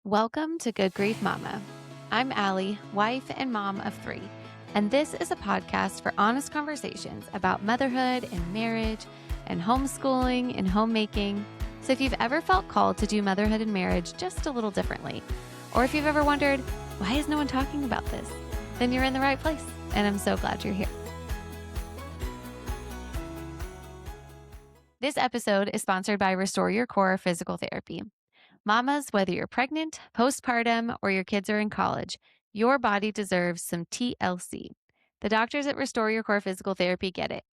Welcome to Good Grief Mama. I'm Allie, wife and mom of 3, and this is a podcast for honest conversations about motherhood and marriage and homeschooling and homemaking. So if you've ever felt called to do motherhood and marriage just a little differently, or if you've ever wondered, why is no one talking about this? Then you're in the right place, and I'm so glad you're here. This episode is sponsored by Restore Your Core Physical Therapy. Mamas, whether you're pregnant, postpartum, or your kids are in college, your body deserves some TLC. The doctors at Restore Your Core Physical Therapy get it.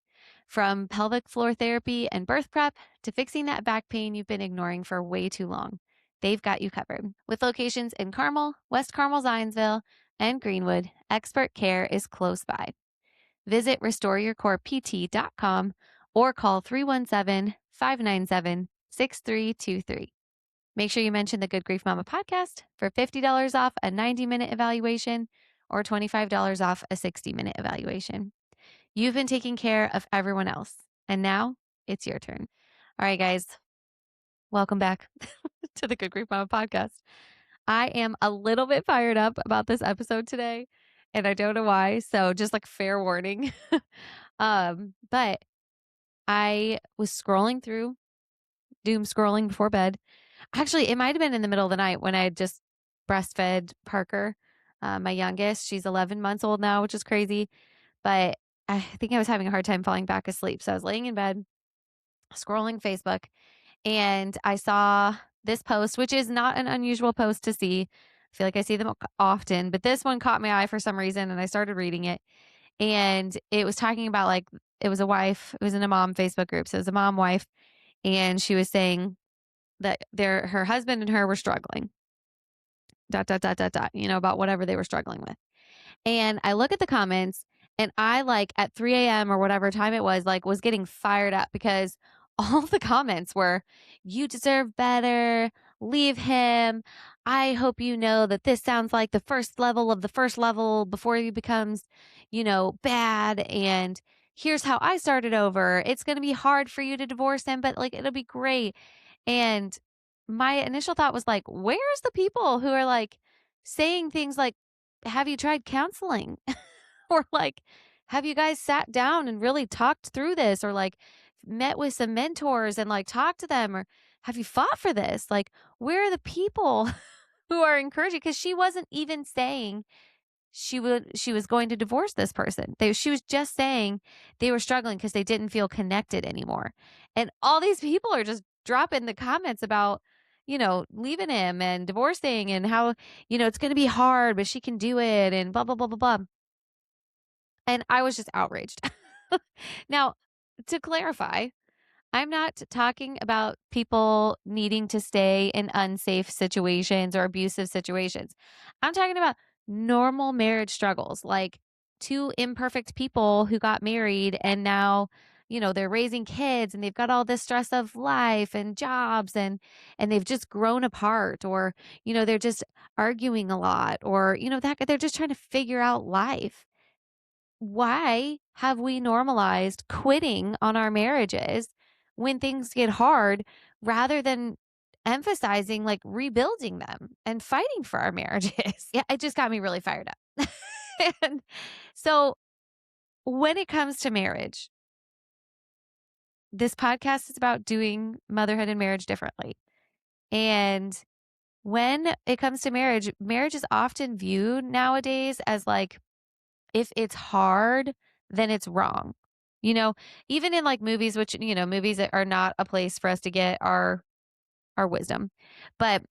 From pelvic floor therapy and birth prep to fixing that back pain you've been ignoring for way too long, they've got you covered. With locations in Carmel, West Carmel, Zionsville, and Greenwood, expert care is close by. Visit restoreyourcorept.com or call 317-597-6323. Make sure you mention the Good Grief Mama podcast for $50 off a 90-minute evaluation or $25 off a 60-minute evaluation. You've been taking care of everyone else, and now it's your turn. All right, guys, welcome back to the Good Grief Mama podcast. I am a little bit fired up about this episode today, and I don't know why, so just like fair warning. But I was scrolling through, doom scrolling before bed. Actually, it might have been in the middle of the night when I had just breastfed Parker, my youngest. She's 11 months old now, which is crazy. But I think I was having a hard time falling back asleep. So I was laying in bed, scrolling Facebook, and I saw this post, which is not an unusual post to see. I feel like I see them often, but this one caught my eye for some reason, and I started reading it. And it was talking about it was a wife, it was in a mom Facebook group. So it was a mom wife, and she was saying that her husband and her were struggling, about whatever they were struggling with. And I look at the comments and I at 3 a.m. or whatever time it was getting fired up because all of the comments were, you deserve better, leave him. I hope you know that this sounds like the first level of the first level before he becomes, bad. And here's how I started over. It's going to be hard for you to divorce him, but it'll be great. And my initial thought was where's the people who are saying things like, have you tried counseling? Or have you guys sat down and really talked through this, or met with some mentors and talked to them, or have you fought for this? Where are the people who are encouraging? Because she wasn't even saying she was going to divorce this person. She was just saying they were struggling because they didn't feel connected anymore. And all these people are just dropping the comments about, leaving him and divorcing and how, it's going to be hard, but she can do it and blah, blah, blah, blah, blah. And I was just outraged. Now, to clarify, I'm not talking about people needing to stay in unsafe situations or abusive situations. I'm talking about normal marriage struggles, like two imperfect people who got married and now, they're raising kids and they've got all this stress of life and jobs and they've just grown apart, or, they're just arguing a lot, or, that they're just trying to figure out life. Why have we normalized quitting on our marriages when things get hard rather than emphasizing rebuilding them and fighting for our marriages? Yeah, it just got me really fired up. And so when it comes to marriage, this podcast is about doing motherhood and marriage differently. And when it comes to marriage, marriage is often viewed nowadays as if it's hard, then it's wrong. Even in movies, which, movies are not a place for us to get our wisdom. But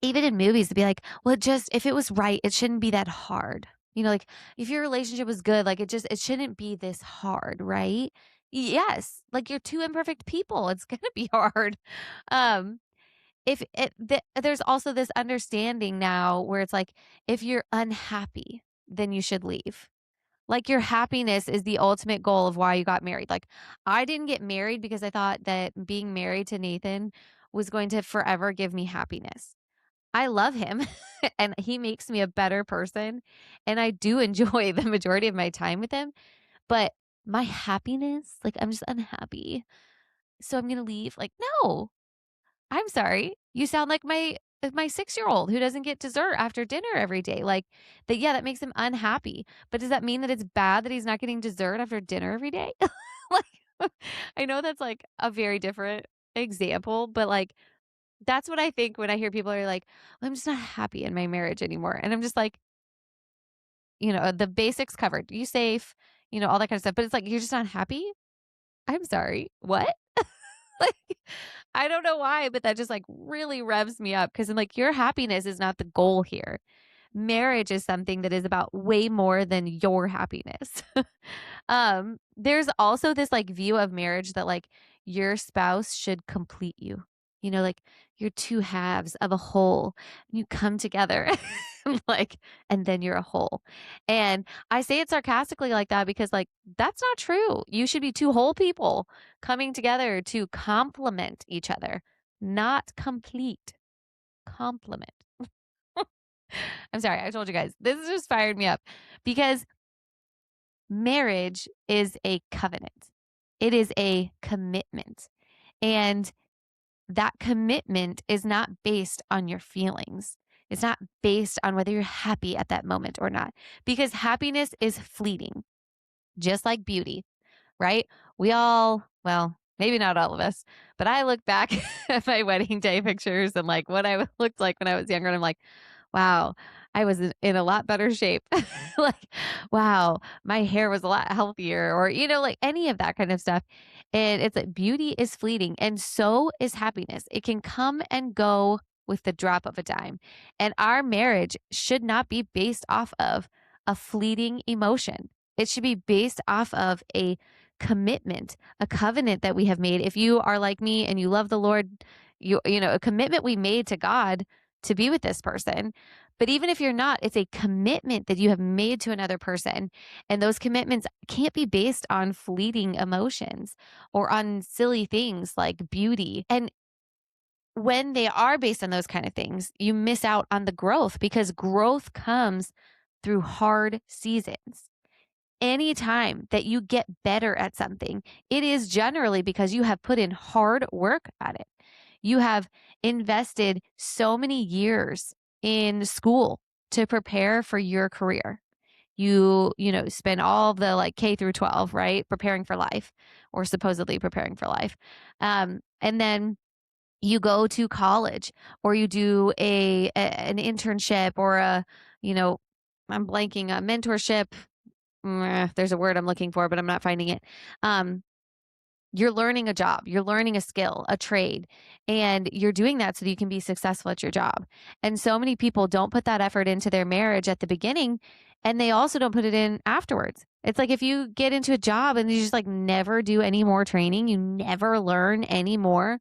even in movies, to be well, if it was right, it shouldn't be that hard. If your relationship was good, it shouldn't be this hard, right? Yes. You're two imperfect people. It's going to be hard. Um, there's also this understanding now where it's if you're unhappy, then you should leave. Your happiness is the ultimate goal of why you got married. I didn't get married because I thought that being married to Nathan was going to forever give me happiness. I love him and he makes me a better person. And I do enjoy the majority of my time with him. But my happiness, I'm just unhappy. So I'm going to leave. No, I'm sorry. You sound like my my 6-year-old who doesn't get dessert after dinner every day. Like that, yeah, that makes him unhappy. But does that mean that it's bad that he's not getting dessert after dinner every day? Like, I know that's like a very different example, but like that's what I think when I hear people are like, I'm just not happy in my marriage anymore. And I'm just like, the basics covered. You safe, all that kind of stuff. But it's like, you're just not happy? I'm sorry. What? Like, I don't know why, but that just like really revs me up because I'm like, your happiness is not the goal here. Marriage is something that is about way more than your happiness. There's also this like view of marriage that like your spouse should complete you. Like you're two halves of a whole. You come together like and then you're a whole. And I say it sarcastically like that because like that's not true. You should be two whole people coming together to complement each other, not complete. Complement. I'm sorry, I told you guys. This has just fired me up because marriage is a covenant. It is a commitment. And that commitment is not based on your feelings. It's not based on whether you're happy at that moment or not, because happiness is fleeting, just like beauty, right? We all, well, maybe not all of us, but I look back at my wedding day pictures and like what I looked like when I was younger. And I'm like, wow, I was in a lot better shape. Like, wow, my hair was a lot healthier, or, like any of that kind of stuff. And it's like beauty is fleeting, and so is happiness. It can come and go with the drop of a dime. And our marriage should not be based off of a fleeting emotion. It should be based off of a commitment, a covenant that we have made. If you are like me and you love the Lord, a commitment we made to God to be with this person. But even if you're not, it's a commitment that you have made to another person. And those commitments can't be based on fleeting emotions or on silly things like beauty. And when they are based on those kind of things, you miss out on the growth because growth comes through hard seasons. Anytime that you get better at something, it is generally because you have put in hard work at it. You have invested so many years in school to prepare for your career. You spend all of the like K through 12, right? Preparing for life or supposedly preparing for life. And then you go to college or you do an internship or you know, I'm blanking, a mentorship. There's a word I'm looking for, but I'm not finding it. Um, you're learning a job, you're learning a skill, a trade, and you're doing that so that you can be successful at your job. And so many people don't put that effort into their marriage at the beginning, and they also don't put it in afterwards. It's like if you get into a job and you just like never do any more training, you never learn any more,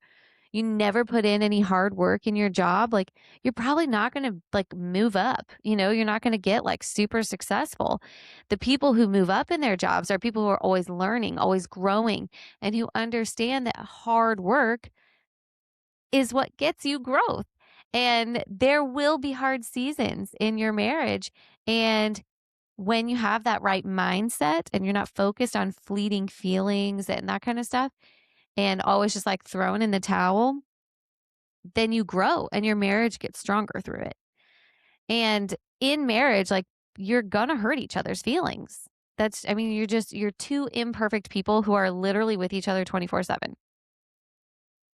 you never put in any hard work in your job, like you're probably not going to like move up. You're not going to get like super successful. The people who move up in their jobs are people who are always learning, always growing, and who understand that hard work is what gets you growth. And there will be hard seasons in your marriage. And when you have that right mindset and you're not focused on fleeting feelings and that kind of stuff, and always just like thrown in the towel, then you grow and your marriage gets stronger through it. And in marriage, like you're gonna hurt each other's feelings. You're two imperfect people who are literally with each other 24/7.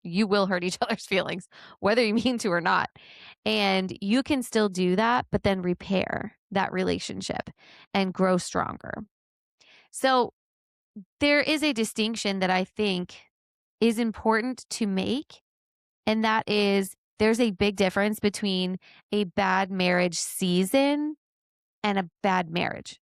You will hurt each other's feelings, whether you mean to or not. And you can still do that, but then repair that relationship and grow stronger. So there is a distinction that I think is important to make. And that is there's a big difference between a bad marriage season and a bad marriage.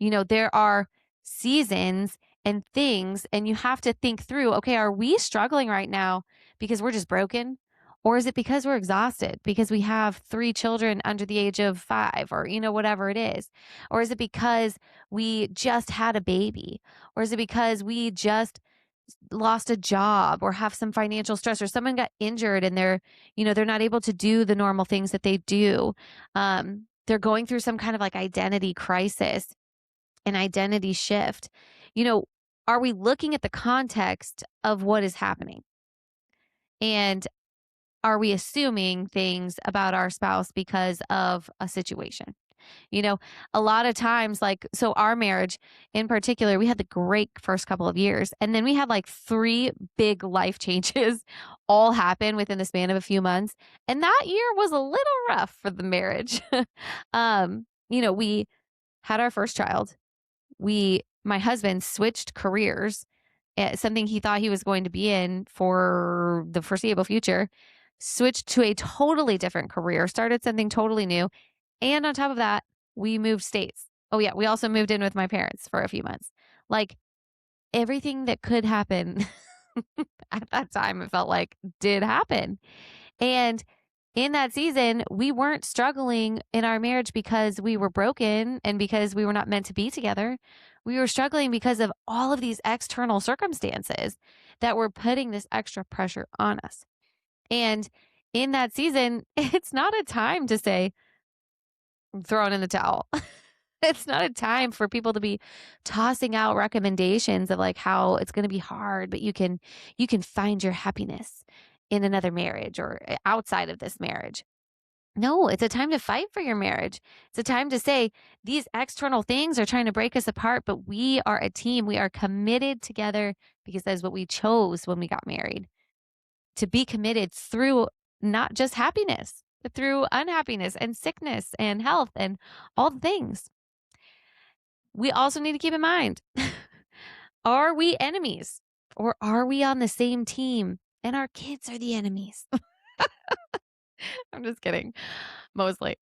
There are seasons and things, and you have to think through, okay, are we struggling right now because we're just broken? Or is it because we're exhausted because we have 3 children under the age of 5 or, whatever it is? Or is it because we just had a baby? Or is it because we just lost a job or have some financial stress or someone got injured and they're not able to do the normal things that they do. They're going through some kind of like identity crisis, an identity shift. Are we looking at the context of what is happening? And are we assuming things about our spouse because of a situation? You know, a lot of times, like, so our marriage in particular, we had the great first couple of years. And then we had like three big life changes all happen within the span of a few months. And that year was a little rough for the marriage. We had our first child. My husband switched careers, something he thought he was going to be in for the foreseeable future, switched to a totally different career, started something totally new. And on top of that, we moved states. Oh, yeah. We also moved in with my parents for a few months. Like everything that could happen at that time, it felt like did happen. And in that season, we weren't struggling in our marriage because we were broken and because we were not meant to be together. We were struggling because of all of these external circumstances that were putting this extra pressure on us. And in that season, it's not a time to say, I'm throwing in the towel. It's not a time for people to be tossing out recommendations of like how it's going to be hard, but you can find your happiness in another marriage or outside of this marriage. No, it's a time to fight for your marriage. It's a time to say these external things are trying to break us apart, but we are a team. We are committed together because that's what we chose when we got married, to be committed through not just happiness, but through unhappiness and sickness and health and all the things. We also need to keep in mind, are we enemies or are we on the same team and our kids are the enemies? I'm just kidding. Mostly.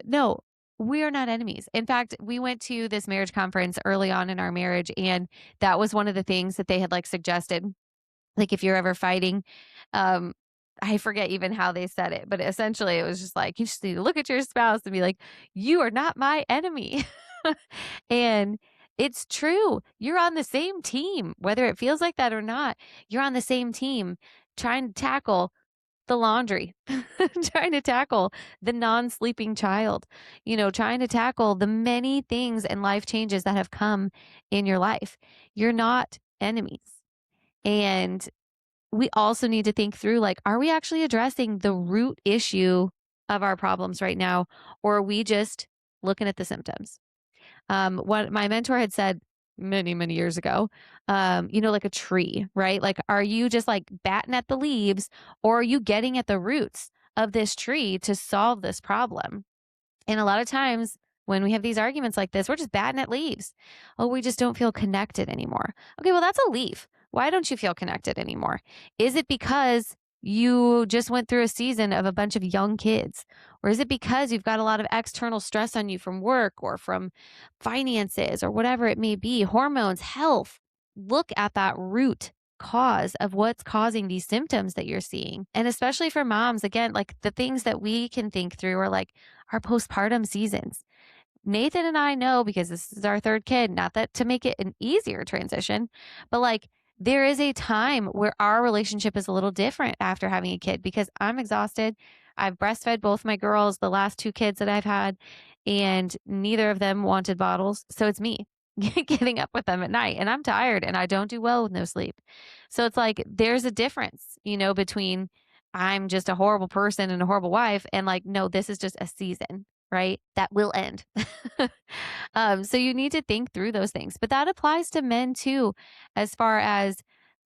No, we are not enemies. In fact, we went to this marriage conference early on in our marriage, and that was one of the things that they had like suggested. Like if you're ever fighting, um, I forget even how they said it, but essentially it was just like you just need to look at your spouse and be like, you are not my enemy. And it's true. You're on the same team, whether it feels like that or not. You're on the same team trying to tackle the laundry, trying to tackle the non sleeping child, trying to tackle the many things and life changes that have come in your life. You're not enemies. And we also need to think through like, are we actually addressing the root issue of our problems right now? Or are we just looking at the symptoms? What my mentor had said many, many years ago, like a tree, right? Like, are you just like batting at the leaves or are you getting at the roots of this tree to solve this problem? And a lot of times when we have these arguments like this, we're just batting at leaves. Oh, we just don't feel connected anymore. Okay, well, that's a leaf. Why don't you feel connected anymore? Is it because you just went through a season of a bunch of young kids? Or is it because you've got a lot of external stress on you from work or from finances or whatever it may be, hormones, health? Look at that root cause of what's causing these symptoms that you're seeing. And especially for moms, again, like the things that we can think through are like, our postpartum seasons. Nathan and I know because this is our third kid, not that to make it an easier transition, but like there is a time where our relationship is a little different after having a kid because I'm exhausted. I've breastfed both my girls, the last two kids that I've had, and neither of them wanted bottles. So it's me getting up with them at night and I'm tired and I don't do well with no sleep. So it's like there's a difference, between I'm just a horrible person and a horrible wife and like, no, this is just a season, right? That will end. So you need to think through those things, but that applies to men too, as far as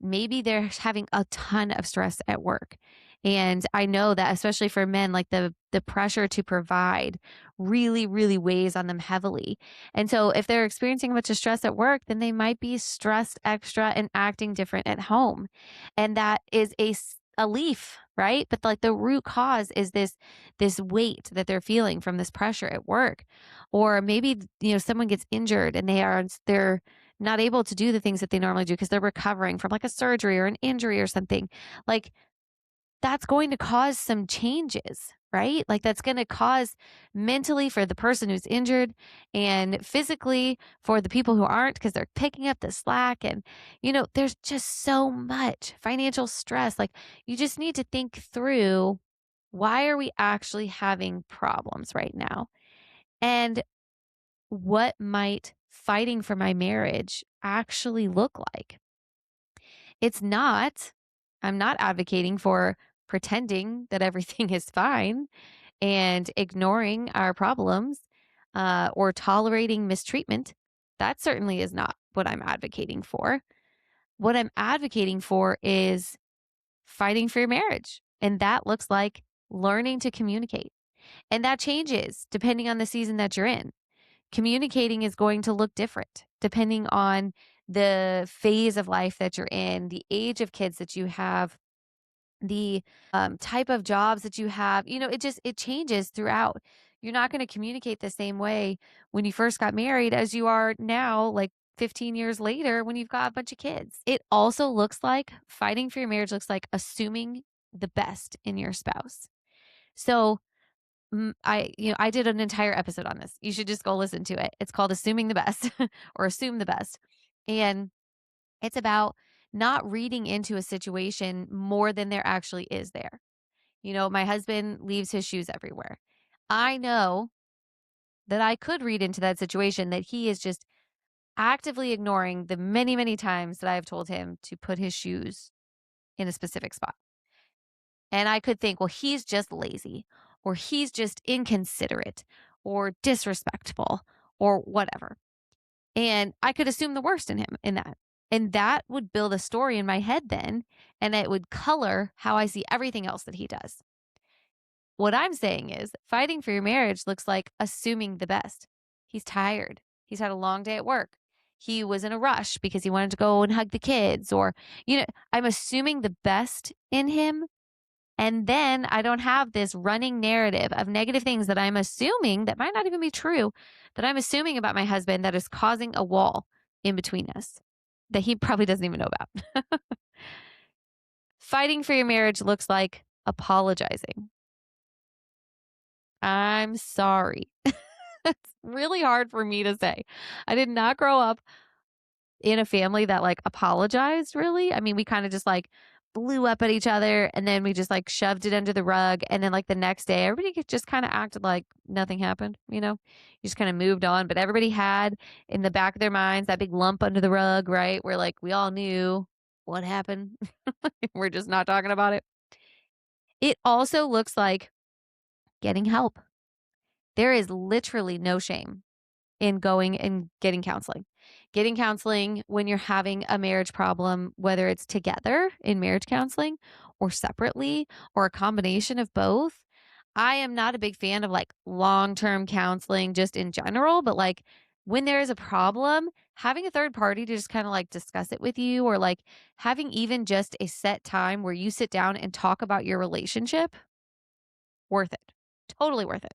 maybe they're having a ton of stress at work. And I know that especially for men, like the pressure to provide really, really weighs on them heavily. And so if they're experiencing much of stress at work, then they might be stressed extra and acting different at home. And that is a leaf, right? But like the root cause is this weight that they're feeling from this pressure at work. Or maybe, someone gets injured and they're not able to do the things that they normally do because they're recovering from like a surgery or an injury or something. Like that's going to cause some changes, right? Like that's going to cause mentally for the person who's injured and physically for the people who aren't because they're picking up the slack. And, there's just so much financial stress. Like you just need to think through, why are we actually having problems right now? And what might fighting for my marriage actually look like? I'm not advocating for pretending that everything is fine and ignoring our problems or tolerating mistreatment, that certainly is not what I'm advocating for. What I'm advocating for is fighting for your marriage. And that looks like learning to communicate. And that changes depending on the season that you're in. Communicating is going to look different depending on the phase of life that you're in, the age of kids that you have, the type of jobs that you have. It changes throughout. You're not going to communicate the same way when you first got married as you are now, like 15 years later when you've got a bunch of kids. It also looks like fighting for your marriage looks like assuming the best in your spouse. So I did an entire episode on this. You should just go listen to it. It's called Assuming the Best or Assume the Best. And it's about not reading into a situation more than there actually is there. My husband leaves his shoes everywhere. I know that I could read into that situation that he is just actively ignoring the many, many times that I have told him to put his shoes in a specific spot. And I could think, well, he's just lazy, or he's just inconsiderate, or disrespectful, or whatever. And I could assume the worst in him in that. And that would build a story in my head then, and it would color how I see everything else that he does. What I'm saying is fighting for your marriage looks like assuming the best. He's tired. He's had a long day at work. He was in a rush because he wanted to go and hug the kids, or, I'm assuming the best in him. And then I don't have this running narrative of negative things that I'm assuming that might not even be true, that I'm assuming about my husband that is causing a wall in between us that he probably doesn't even know about. Fighting for your marriage looks like apologizing. I'm sorry. It's really hard for me to say. I did not grow up in a family that like apologized really. I mean, we kind of just like blew up at each other and then we just like shoved it under the rug. And then like the next day, everybody just kind of acted like nothing happened, You just kind of moved on. But everybody had in the back of their minds that big lump under the rug, right? Where like we all knew what happened. We're just not talking about it. It also looks like getting help. There is literally no shame in going and getting counseling. Getting counseling when you're having a marriage problem, whether it's together in marriage counseling or separately or a combination of both. I am not a big fan of like long-term counseling just in general, but like when there is a problem, having a third party to just kind of like discuss it with you, or like having even just a set time where you sit down and talk about your relationship, worth it. Totally worth it.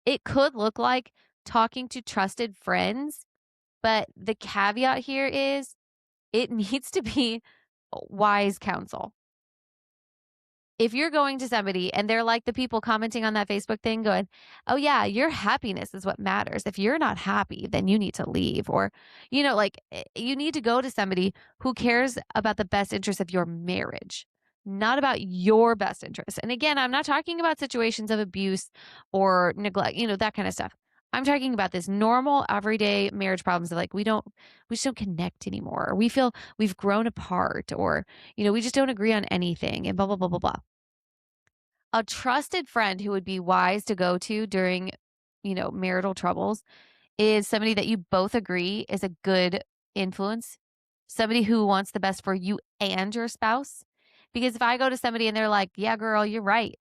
It could look like talking to trusted friends, but the caveat here is it needs to be wise counsel. If you're going to somebody and they're like the people commenting on that Facebook thing going, oh yeah, your happiness is what matters. If you're not happy, then you need to leave. Or, you need to go to somebody who cares about the best interest of your marriage, not about your best interest. And again, I'm not talking about situations of abuse or neglect, that kind of stuff. I'm talking about this normal everyday marriage problems of like, we just don't connect anymore. Or we feel we've grown apart, or, we just don't agree on anything, and blah, blah, blah, blah, blah. A trusted friend who would be wise to go to during, marital troubles is somebody that you both agree is a good influence, somebody who wants the best for you and your spouse. Because if I go to somebody and they're like, yeah, girl, you're right.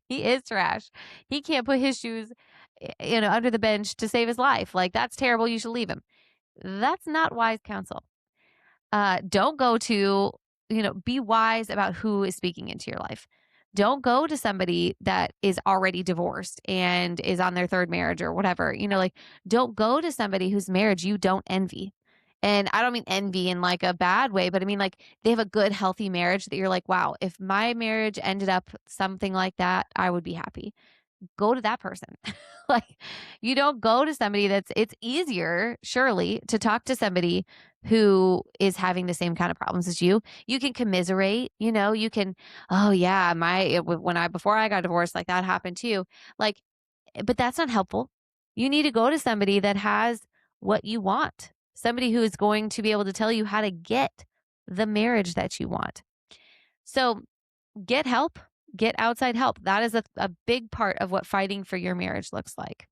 He is trash. He can't put his shoes, under the bench to save his life. Like, that's terrible. You should leave him. That's not wise counsel. Don't go to, be wise about who is speaking into your life. Don't go to somebody that is already divorced and is on their third marriage or whatever. Don't go to somebody whose marriage you don't envy. And I don't mean envy in like a bad way, but I mean like they have a good, healthy marriage that you're like, wow, if my marriage ended up something like that, I would be happy. Go to that person. Like, you don't go to somebody it's easier, surely, to talk to somebody who is having the same kind of problems as you. You can commiserate, you can, oh yeah, before I got divorced, like that happened too. Like, but that's not helpful. You need to go to somebody that has what you want, somebody who is going to be able to tell you how to get the marriage that you want. So get help, get outside help. That is a big part of what fighting for your marriage looks like.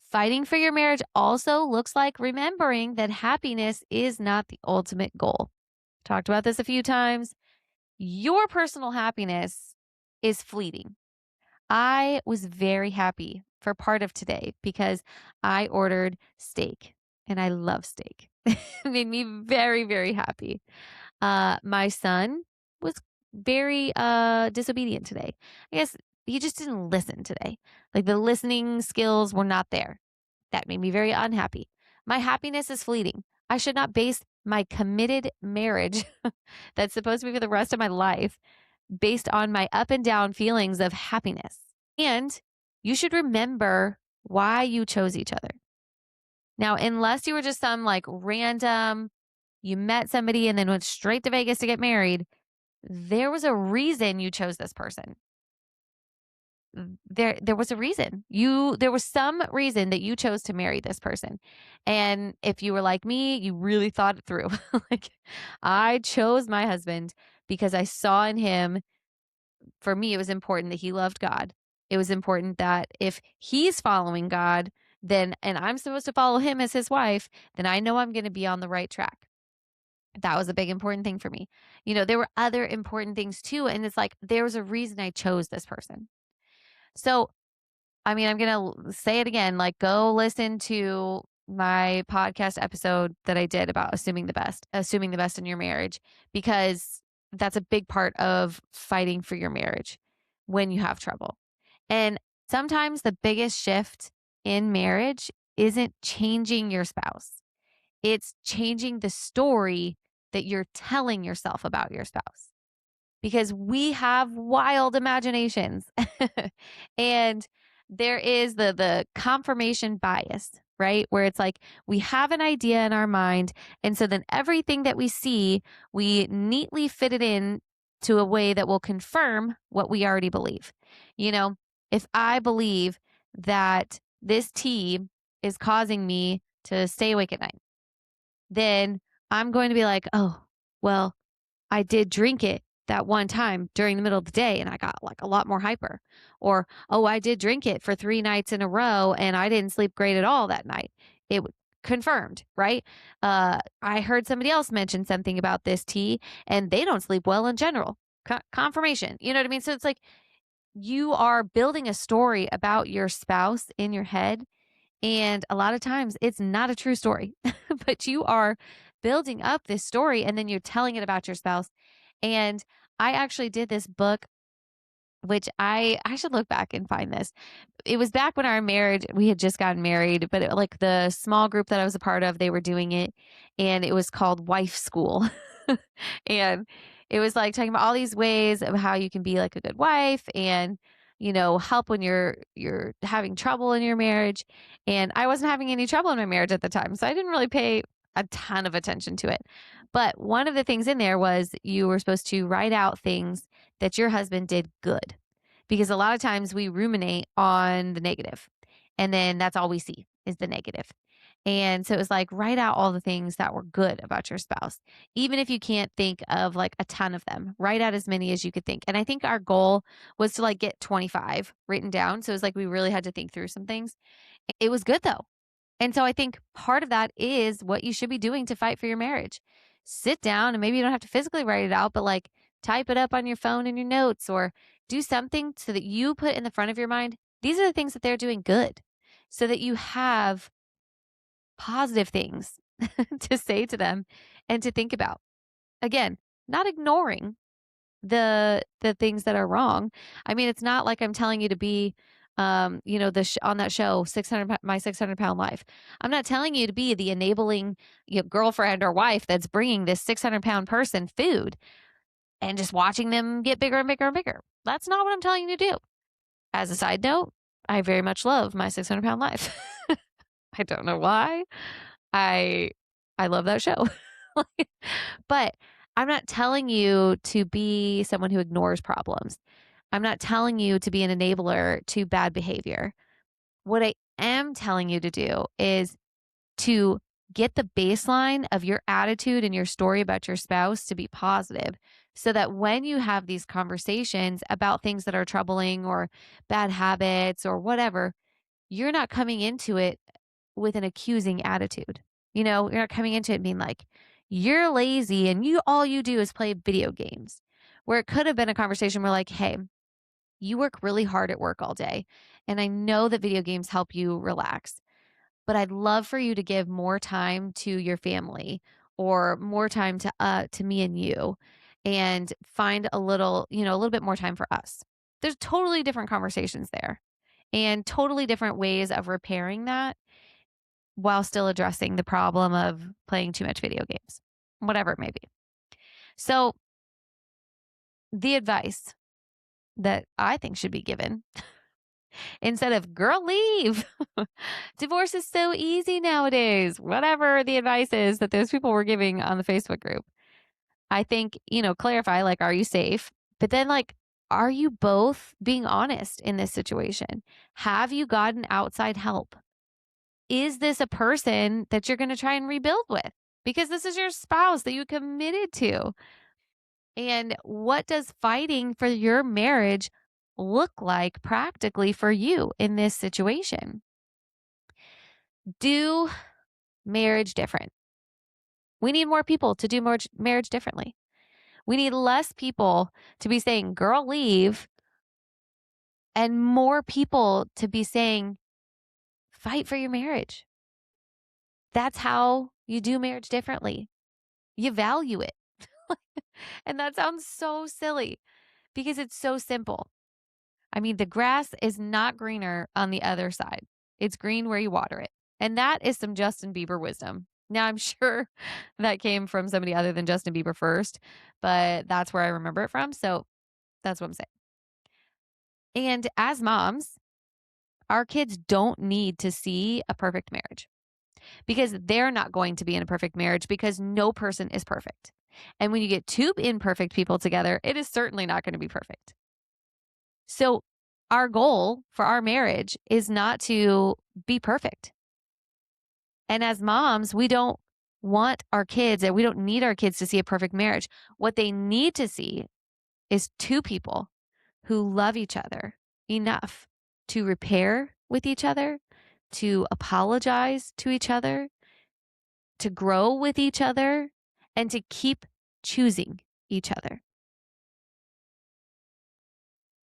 Fighting for your marriage also looks like remembering that happiness is not the ultimate goal. Talked about this a few times. Your personal happiness is fleeting. I was very happy for part of today because I ordered steak and I love steak. It made me very, very happy. My son was very disobedient today. I guess he just didn't listen today. Like the listening skills were not there. That made me very unhappy. My happiness is fleeting. I should not base my committed marriage that's supposed to be for the rest of my life based on my up and down feelings of happiness. And you should remember why you chose each other. Now, unless you were just some like random, you met somebody and then went straight to Vegas to get married, there was a reason you chose this person. There was a reason. There was some reason that you chose to marry this person. And if you were like me, you really thought it through. Like I chose my husband because I saw in him, for me, it was important that he loved God. It was important that if he's following God, then and I'm supposed to follow him as his wife, then I know I'm going to be on the right track. That was a big important thing for me. There were other important things too. And it's like, there was a reason I chose this person. So, I mean, I'm going to say it again, like go listen to my podcast episode that I did about assuming the best in your marriage, because that's a big part of fighting for your marriage when you have trouble. And sometimes the biggest shift in marriage isn't changing your spouse. It's changing the story that you're telling yourself about your spouse, because we have wild imaginations. And there is the confirmation bias, right? Where it's like we have an idea in our mind. And so then everything that we see, we neatly fit it in to a way that will confirm what we already believe. If I believe that this tea is causing me to stay awake at night, then I'm going to be like, oh, well, I did drink it that one time during the middle of the day and I got like a lot more hyper. Or, oh, I did drink it for 3 nights in a row and I didn't sleep great at all that night. It confirmed, right? I heard somebody else mention something about this tea and they don't sleep well in general. Confirmation. You know what I mean? So it's like you are building a story about your spouse in your head. And a lot of times it's not a true story, but you are building up this story and then you're telling it about your spouse. And I actually did this book, which I should look back and find this. It was back when our marriage, we had just gotten married, but like the small group that I was a part of, they were doing it and it was called Wife School. And it was like talking about all these ways of how you can be like a good wife and help when you're having trouble in your marriage. And I wasn't having any trouble in my marriage at the time, so I didn't really pay a ton of attention to it. But one of the things in there was you were supposed to write out things that your husband did good, because a lot of times we ruminate on the negative and then that's all we see is the negative. And so it was like, write out all the things that were good about your spouse. Even if you can't think of like a ton of them, write out as many as you could think. And I think our goal was to like get 25 written down. So it was like we really had to think through some things. It was good though. And so I think part of that is what you should be doing to fight for your marriage. Sit down and maybe you don't have to physically write it out, but like type it up on your phone in your notes or do something so that you put in the front of your mind, these are the things that they're doing good, so that you have positive things to say to them and to think about. Again, not ignoring the things that are wrong. I mean, it's not like I'm telling you to be on that show 600 my 600-pound life. I'm not telling you to be the enabling girlfriend or wife that's bringing this 600-pound person food and just watching them get bigger and bigger and bigger. That's not what I'm telling you to do. As a side note, I very much love my 600-pound life. I don't know why. I I love that show. But I'm not telling you to be someone who ignores problems. I'm not telling you to be an enabler to bad behavior. What I am telling you to do is to Get the baseline of your attitude and your story about your spouse to be positive, so that when you have these conversations about things that are troubling or bad habits or whatever, you're not coming into it with an accusing attitude. You're not coming into it being like, you're lazy and all you do is play video games. Where it could have been a conversation where like, hey, you work really hard at work all day, and I know that video games help you relax, but I'd love for you to give more time to your family or more time to me and you, and find a little bit more time for us. There's totally different conversations there and totally different ways of repairing that while still addressing the problem of playing too much video games, whatever it may be. So the advice that I think should be given, instead of girl, leave. Divorce is so easy nowadays. Whatever the advice is that those people were giving on the Facebook group, I think, clarify, like, are you safe? But then, like, are you both being honest in this situation? Have you gotten outside help? Is this a person that you're going to try and rebuild with? Because this is your spouse that you committed to. And what does fighting for your marriage look like practically for you in this situation? Do marriage different. We need more people to do marriage differently. We need less people to be saying, girl, leave, and more people to be saying, fight for your marriage. That's how you do marriage differently. You value it. And that sounds so silly because it's so simple. I mean, the grass is not greener on the other side. It's green where you water it. And that is some Justin Bieber wisdom. Now, I'm sure that came from somebody other than Justin Bieber first, but that's where I remember it from. So that's what I'm saying. And as moms, our kids don't need to see a perfect marriage, because they're not going to be in a perfect marriage, because no person is perfect. And when you get two imperfect people together, it is certainly not going to be perfect. So our goal for our marriage is not to be perfect. And as moms, we don't want our kids, and we don't need our kids to see a perfect marriage. What they need to see is two people who love each other enough to repair with each other, to apologize to each other, to grow with each other, and to keep choosing each other.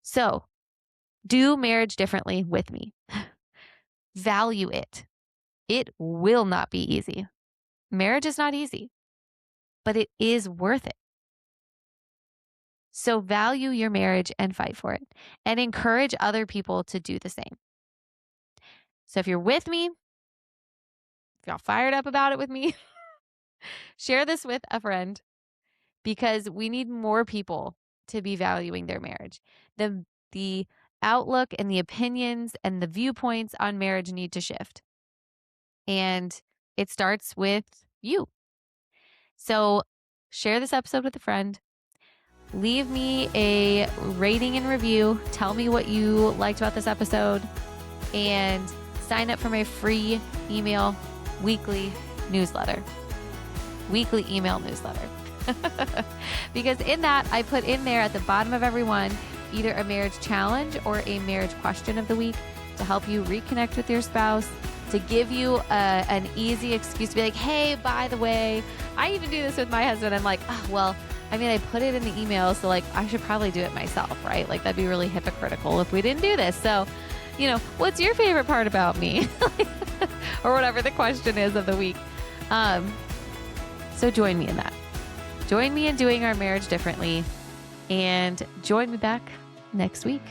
So, do marriage differently with me. Value it. It will not be easy. Marriage is not easy, but it is worth it. So value your marriage and fight for it, and encourage other people to do the same. So if you're with me, if y'all fired up about it with me, share this with a friend, because we need more people to be valuing their marriage. The outlook and the opinions and the viewpoints on marriage need to shift. And it starts with you. So share this episode with a friend. Leave me a rating and review. Tell me what you liked about this episode, and sign up for my free weekly email newsletter. Because in that, I put in there at the bottom of every one either a marriage challenge or a marriage question of the week to help you reconnect with your spouse, to give you an easy excuse to be like, hey, by the way, I even do this with my husband. I'm like, oh, well, I mean, I put it in the email, so like I should probably do it myself, right? Like that'd be really hypocritical if we didn't do this. So, what's your favorite part about me? Or whatever the question is of the week. So join me in that. Join me in doing our marriage differently, and join me back next week.